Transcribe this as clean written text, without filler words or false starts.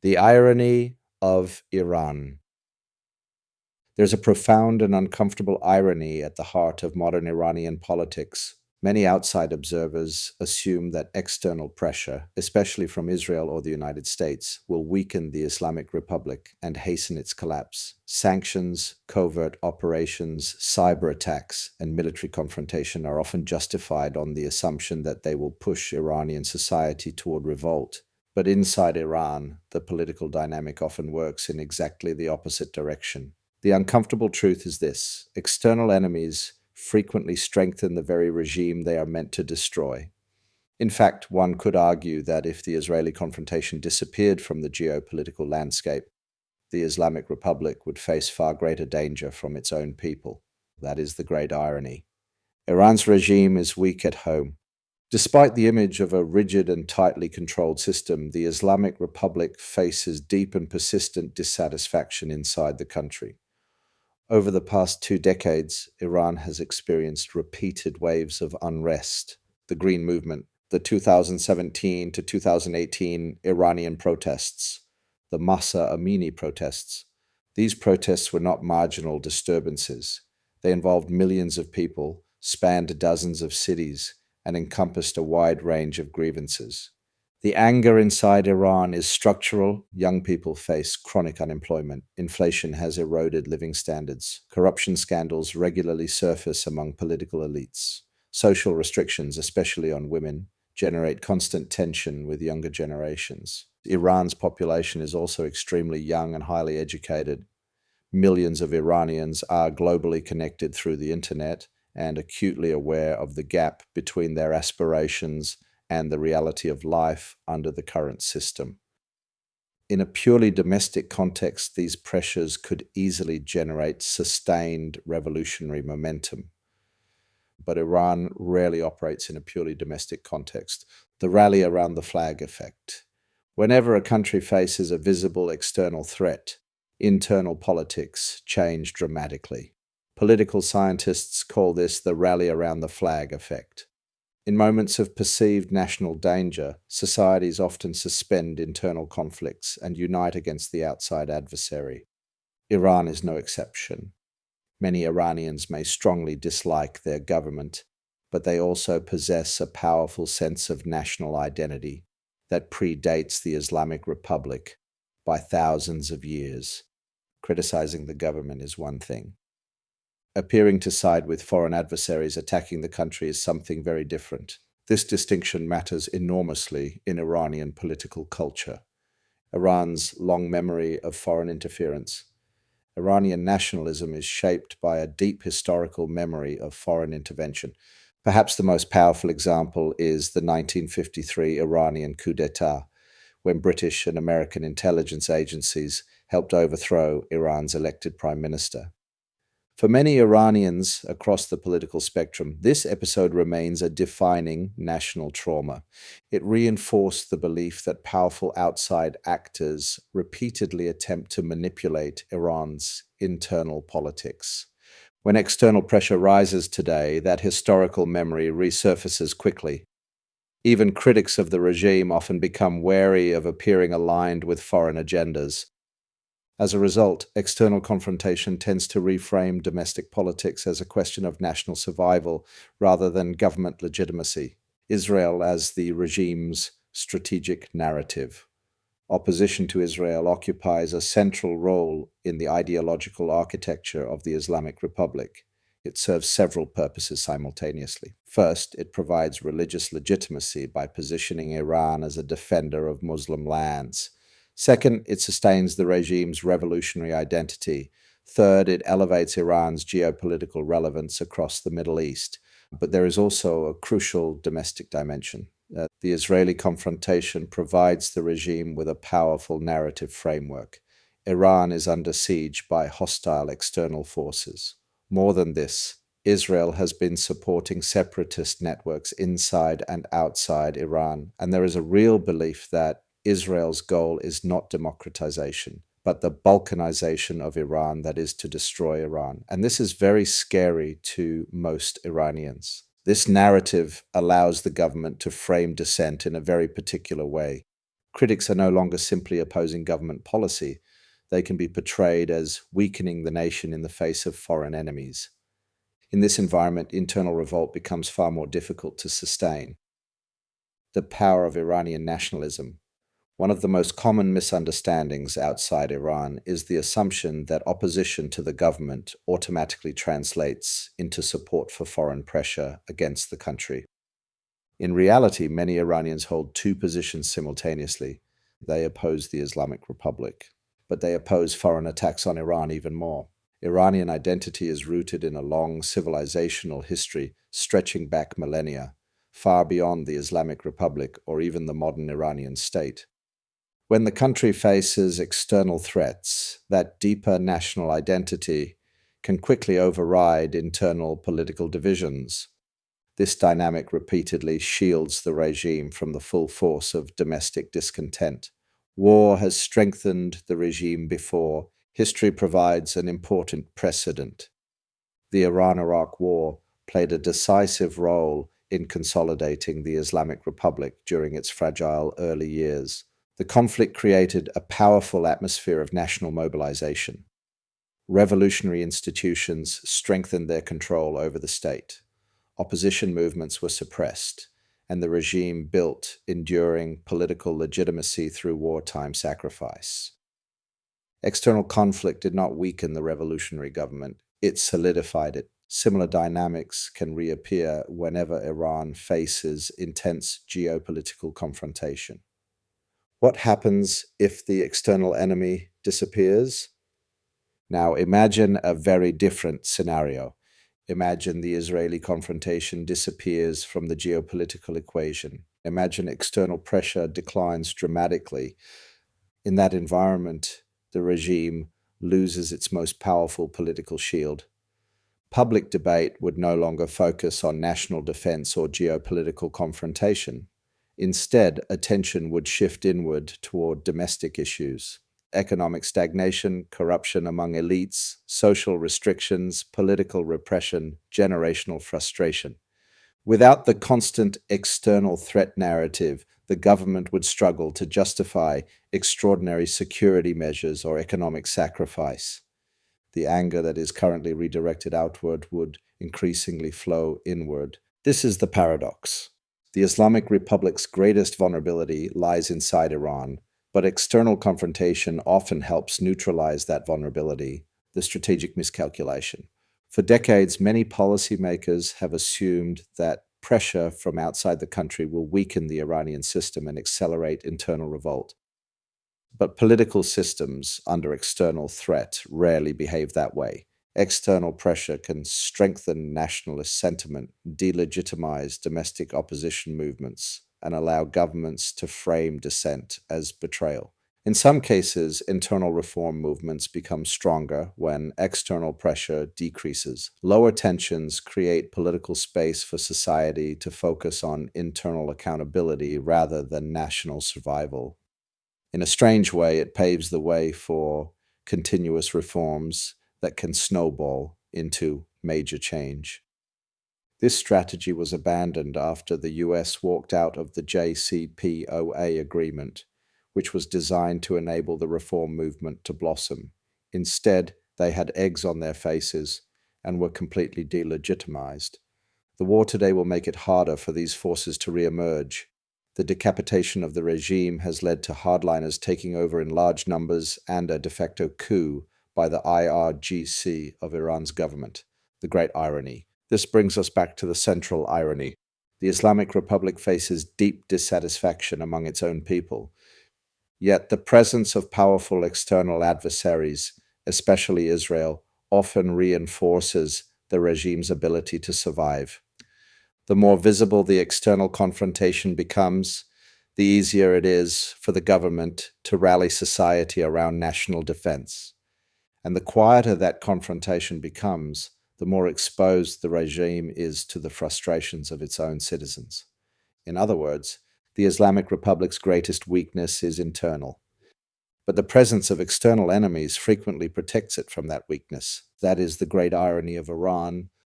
The irony of Iran. There's a profound and uncomfortable irony at the heart of modern Iranian politics. Many outside observers assume that external pressure, especially from Israel or the United States, will weaken the Islamic Republic and hasten its collapse. Sanctions, covert operations, cyber attacks, and military confrontation are often justified on the assumption that they will push Iranian society toward revolt. But inside Iran, the political dynamic often works in exactly the opposite direction. The uncomfortable truth is this: external enemies frequently strengthen the very regime they are meant to destroy. In fact, one could argue that if the Israeli confrontation disappeared from the geopolitical landscape, the Islamic Republic would face far greater danger from its own people. That is the great irony. Iran's regime is weak at home. Despite the image of a rigid and tightly controlled system, the Islamic Republic faces deep and persistent dissatisfaction inside the country. Over the past 2 decades, Iran has experienced repeated waves of unrest. The Green Movement, the 2017 to 2018 Iranian protests, the Mahsa Amini protests. These protests were not marginal disturbances. They involved millions of people, spanned dozens of cities, and encompassed a wide range of grievances. The anger inside Iran is structural. Young people face chronic unemployment. Inflation has eroded living standards. Corruption scandals regularly surface among political elites. Social restrictions, especially on women, generate constant tension with younger generations. Iran's population is also extremely young and highly educated. Millions of Iranians are globally connected through the internet and acutely aware of the gap between their aspirations and the reality of life under the current system. In a purely domestic context, these pressures could easily generate sustained revolutionary momentum. But Iran rarely operates in a purely domestic context. The rally around the flag effect. Whenever a country faces a visible external threat, internal politics change dramatically. Political scientists call this the rally around the flag effect. In moments of perceived national danger, societies often suspend internal conflicts and unite against the outside adversary. Iran is no exception. Many Iranians may strongly dislike their government, but they also possess a powerful sense of national identity that predates the Islamic Republic by thousands of years. Criticizing the government is one thing. Appearing to side with foreign adversaries attacking the country is something very different. This distinction matters enormously in Iranian political culture. Iran's long memory of foreign interference. Iranian nationalism is shaped by a deep historical memory of foreign intervention. Perhaps the most powerful example is the 1953 Iranian coup d'etat, when British and American intelligence agencies helped overthrow Iran's elected prime minister. For many Iranians across the political spectrum, this episode remains a defining national trauma. It reinforced the belief that powerful outside actors repeatedly attempt to manipulate Iran's internal politics. When external pressure rises today, that historical memory resurfaces quickly. Even critics of the regime often become wary of appearing aligned with foreign agendas. As a result, external confrontation tends to reframe domestic politics as a question of national survival rather than government legitimacy. Israel as the regime's strategic narrative. Opposition to Israel occupies a central role in the ideological architecture of the Islamic Republic. It serves several purposes simultaneously. First, it provides religious legitimacy by positioning Iran as a defender of Muslim lands. Second, it sustains the regime's revolutionary identity. Third, it elevates Iran's geopolitical relevance across the Middle East. But there is also a crucial domestic dimension. The Israeli confrontation provides the regime with a powerful narrative framework. Iran is under siege by hostile external forces. More than this, Israel has been supporting separatist networks inside and outside Iran, and there is a real belief that Israel's goal is not democratization, but the balkanization of Iran, that is, to destroy Iran. And this is very scary to most Iranians. This narrative allows the government to frame dissent in a very particular way. Critics are no longer simply opposing government policy. They can be portrayed as weakening the nation in the face of foreign enemies. In this environment, internal revolt becomes far more difficult to sustain. The power of Iranian nationalism. One of the most common misunderstandings outside Iran is the assumption that opposition to the government automatically translates into support for foreign pressure against the country. In reality, many Iranians hold two positions simultaneously. They oppose the Islamic Republic, but they oppose foreign attacks on Iran even more. Iranian identity is rooted in a long civilizational history stretching back millennia, far beyond the Islamic Republic or even the modern Iranian state. When the country faces external threats, that deeper national identity can quickly override internal political divisions. This dynamic repeatedly shields the regime from the full force of domestic discontent. War has strengthened the regime before. History provides an important precedent. The Iran-Iraq War played a decisive role in consolidating the Islamic Republic during its fragile early years. The conflict created a powerful atmosphere of national mobilization. Revolutionary institutions strengthened their control over the state. Opposition movements were suppressed, and the regime built enduring political legitimacy through wartime sacrifice. External conflict did not weaken the revolutionary government, it solidified it. Similar dynamics can reappear whenever Iran faces intense geopolitical confrontation. What happens if the external enemy disappears? Now imagine a very different scenario. Imagine the Israeli confrontation disappears from the geopolitical equation. Imagine external pressure declines dramatically. In that environment, the regime loses its most powerful political shield. Public debate would no longer focus on national defense or geopolitical confrontation. Instead, attention would shift inward toward domestic issues. Economic stagnation, corruption among elites, social restrictions, political repression, generational frustration. Without the constant external threat narrative, the government would struggle to justify extraordinary security measures or economic sacrifice. The anger that is currently redirected outward would increasingly flow inward. This is the paradox. The Islamic Republic's greatest vulnerability lies inside Iran, but external confrontation often helps neutralize that vulnerability, the strategic miscalculation. For decades, many policymakers have assumed that pressure from outside the country will weaken the Iranian system and accelerate internal revolt. But political systems under external threat rarely behave that way. External pressure can strengthen nationalist sentiment, delegitimize domestic opposition movements, and allow governments to frame dissent as betrayal. In some cases, internal reform movements become stronger when external pressure decreases. Lower tensions create political space for society to focus on internal accountability rather than national survival. In a strange way, it paves the way for continuous reforms that can snowball into major change. This strategy was abandoned after the US walked out of the JCPOA agreement, which was designed to enable the reform movement to blossom. Instead, they had eggs on their faces and were completely delegitimized. The war today will make it harder for these forces to re-emerge. The decapitation of the regime has led to hardliners taking over in large numbers and a de facto coup by the IRGC of Iran's government. The great irony. This brings us back to the central irony. The Islamic Republic faces deep dissatisfaction among its own people. Yet the presence of powerful external adversaries, especially Israel, often reinforces the regime's ability to survive. The more visible the external confrontation becomes, the easier it is for the government to rally society around national defense. And the quieter that confrontation becomes, the more exposed the regime is to the frustrations of its own citizens. In other words, the Islamic Republic's greatest weakness is internal. But the presence of external enemies frequently protects it from that weakness. That is the great irony of Iran,